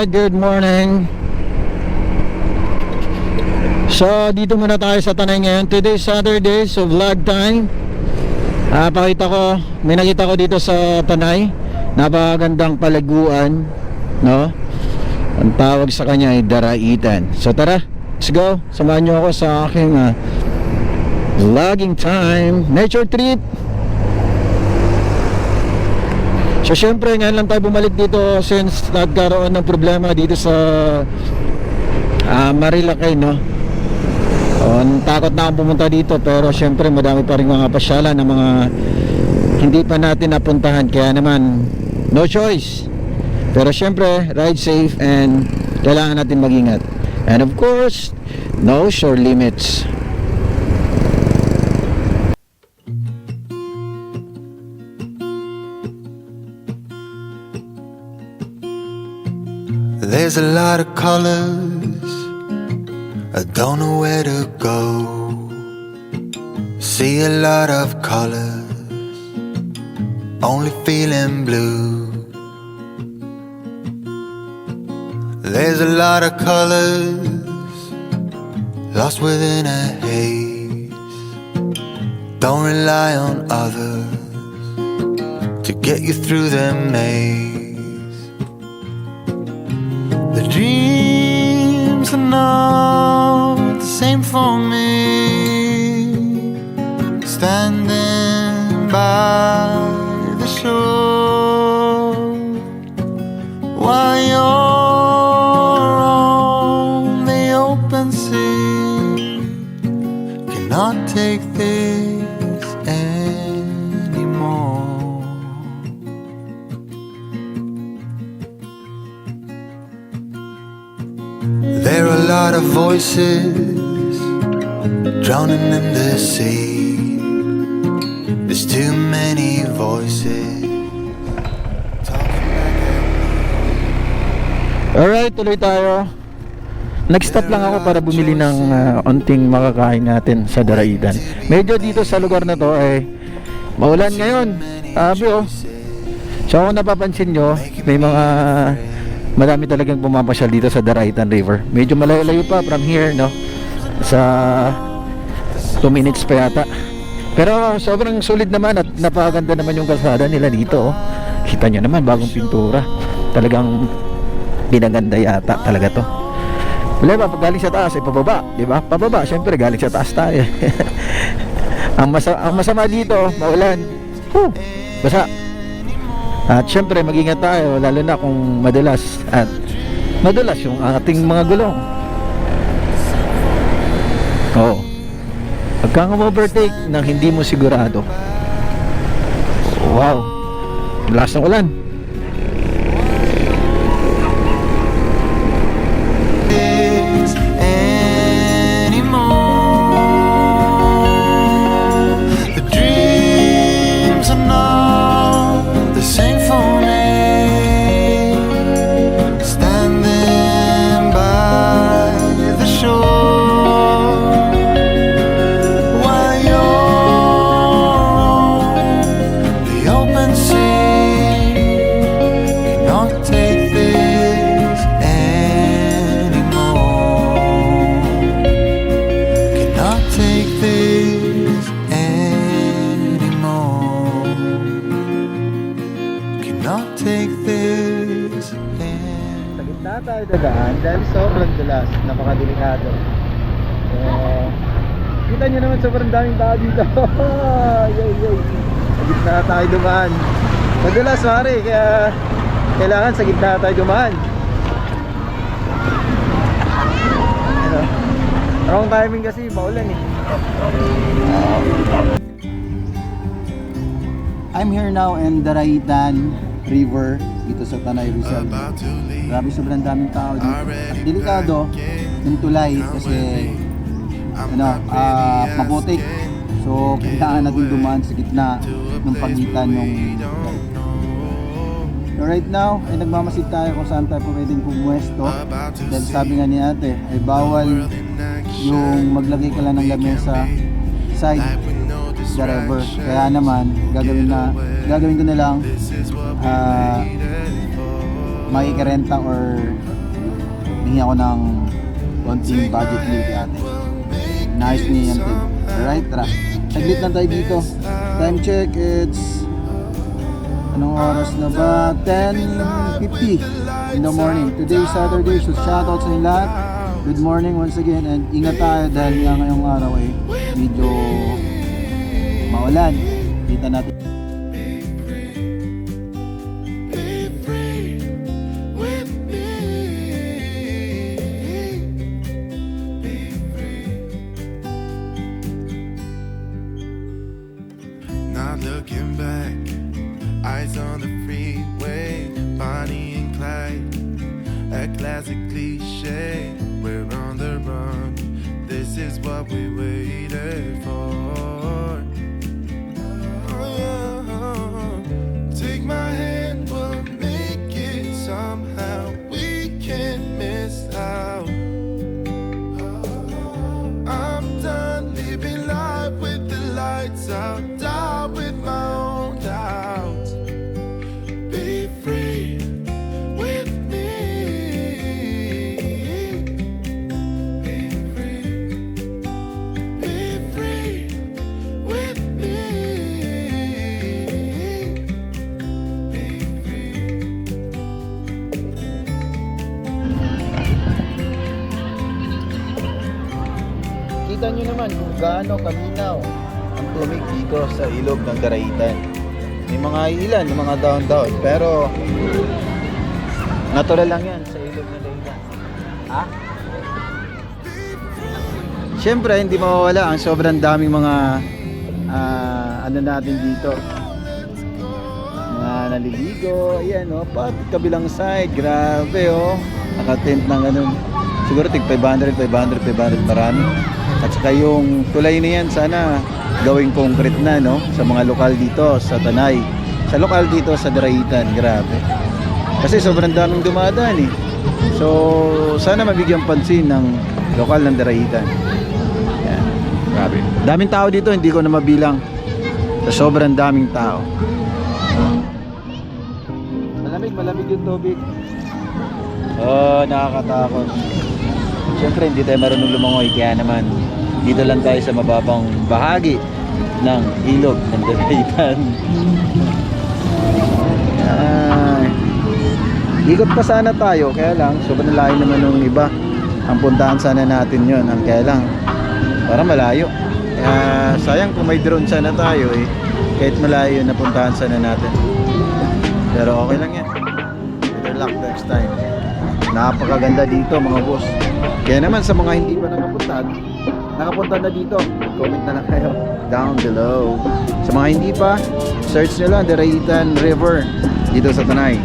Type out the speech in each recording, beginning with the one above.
Alright, good morning. So, dito muna tayo sa Tanay ngayon. Today is Saturday, so vlog time. May nakita ko dito sa Tanay. Napakagandang palaguan, no? Ang tawag sa kanya ay Daraitan. So tara, let's go. Samahan nyo ako sa aking vlogging time, nature trip. So syempre ngayon lang tayo bumalik dito since nagkaroon ng problema dito sa Marilacay, no? Takot na akong pumunta dito, pero syempre madami pa rin mga pasyalan ng mga hindi pa natin napuntahan, kaya naman no choice. Pero syempre ride safe and kailangan natin mag-ingat. And of course, no shore limits. There's a lot of colors, I don't know where to go. See a lot of colors, only feeling blue. There's a lot of colors, lost within a haze. Don't rely on others to get you through the maze. The dreams are not the same for me. Standing by the shore while you're on the open sea, cannot take this anymore. There are a lot of voices drowning in the sea. There's too many voices. Alright, tuloy tayo. Next stop lang ako para bumili ng onting makakain natin sa Daraitan. Medyo dito sa lugar na to ay maulan ngayon. Sabi So kung napapansin nyo, may marami talagang pumapasyal dito sa Daraitan River. Medyo malayo-layo pa from here, no? Sa 2 minutes pa yata. Pero sobrang sulit naman at napakaganda naman yung kalsada nila dito, oh. Kita nyo naman, bagong pintura. Talagang pinaganda yata talaga to. Wala ba, pag galing sa taas ay pababa, di ba? Pababa, syempre galing sa taas tayo. ang masama dito, maulan. Basa. At syempre mag-ingat tayo, lalo na kung madulas yung ating mga gulong. Huwag kang overtake nang hindi mo sigurado. Wow, lakas ng ulan. Tayo dadaan dahil sobrang dulas, napakadelikado. Kita nyo naman sobrang daming tao dito. Sa gitna tayo dumaan. Madulas mare, kaya kailangan sa gitna tayo dumaan. Wrong timing kasi, maulan eh. I'm here now in Daraitan River dito sa Tanay Rizal. Grabe, sobrang daming tao dito. At delikado yung tulay kasi maputik. So kailangan natin dumaan sa gitna ng pagitan ng. So right now ay nagmamasid tayo kung saan tayo pwedeng pumuesto. Dahil sabi nga ni ate ay bawal yung maglagay ka lang ng lamesa side the river. Kaya naman gagawin ko na lang makikarenta or hingi ako ng konting budget leave kay ate. Nice niya yan din. Alright, tara. Saglit lang tayo dito. Time check, it's... Anong oras na ba? 10:50 in the morning. Today is Saturday, so shoutout sa inyo lahat. Good morning once again, and ingat tayo dahil nga ngayong araw ay medyo maulan. Kita natin. Not looking back, eyes on the freeway, Bonnie and Clyde, a classic cliche. We're on the run, this is what we waited for. Take my hand, we'll make it somehow. We can't miss out. I'm done living life with the lights out, die with my own doubts. Be free with me. Be free. Be free with me. Be free. Kita nyo naman kung gaano kaminaw ang tubig dito sa ilog ng Daraitan. May mga ilan, may mga daon-daon, pero natural lang yan sa ilog ng Daraitan. Ha? Siyempre, hindi mawawala ang sobrang daming mga ano natin dito. Mga naliligo, ayan o, pati kabilang side, grabe o. Nakatent ng ganun. Siguro tig 500, marami. At saka yung tulay na yan, sana gawing concrete na, no? Sa mga lokal dito sa Tanay. Sa lokal dito sa Daraitan, grabe. Kasi sobrang daming dumadaan eh. So, sana mabigyan pansin ng lokal ng Daraitan. Yan, grabe. Daming tao dito, hindi ko na mabilang. Sa sobrang daming tao. Malamig yung tubig. Oh, nakakatakot. Siyempre, hindi tayo marunong lumangoy, kaya naman dito lang tayo sa mababang bahagi ng ilog ng Daraitan. Ikot pa sana tayo, kaya lang sobrang layo naman ng iba. Ang puntahan sana natin yon, ang kaya lang para malayo. Kaya sayang kung may drone sana tayo eh, kahit malayo na puntahan sana natin. Pero okay lang yan, better luck next time. Napakaganda dito mga boss. Kaya naman sa mga hindi pa nakapunta na dito, comment na lang kayo down below. Sa mga hindi pa, search nila Daraitan River dito sa Tanay.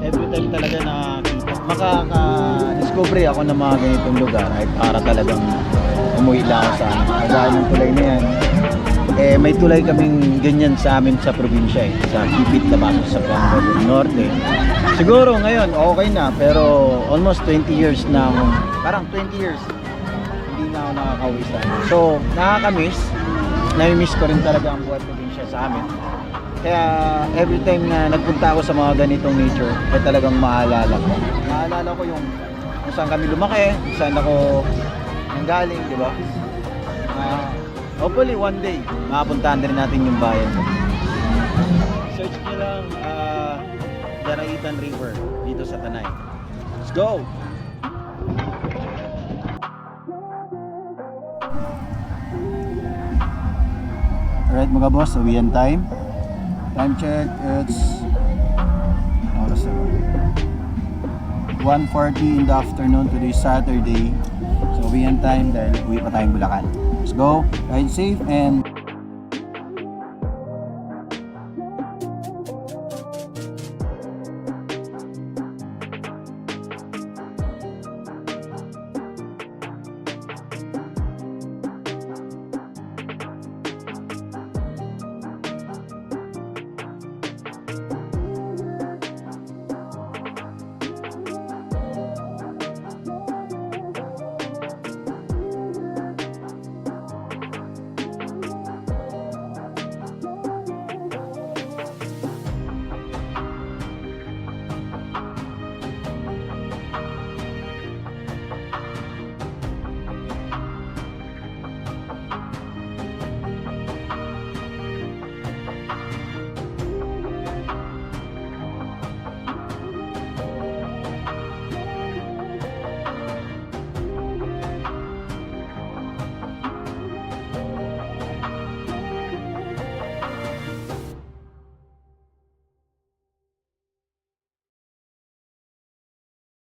Every time talaga nakakita, makaka-discovery ako ng mga ganitong lugar ay para talagang umuwi lang ako sa dahil ng tulay na yan. Eh, may tulay kaming ganyan sa amin sa probinsya eh, sa Kipit na bago sa Pangasinan del Norte. Siguro ngayon okay na, pero almost 20 years na ako, parang 20 years hindi na ako nakakauwi sa amin. So nakakamiss, nami-miss ko rin talaga ang buhay probinsya sa amin. Kaya every time na nagpunta ako sa mga ganitong nature ay talagang maalala ko yung kung saan kami lumaki, kung saan ako nanggaling, di ba? Hopefully one day makapuntahan din natin yung bayan. Search nyo lang Daraitan River dito sa Tanay. Let's go! Alright mga boss, uwian time. Time check, it's 1:40 in the afternoon. Today is Saturday. So uwian time dahil uwi pa tayong Bulacan. Let's go, ride safe and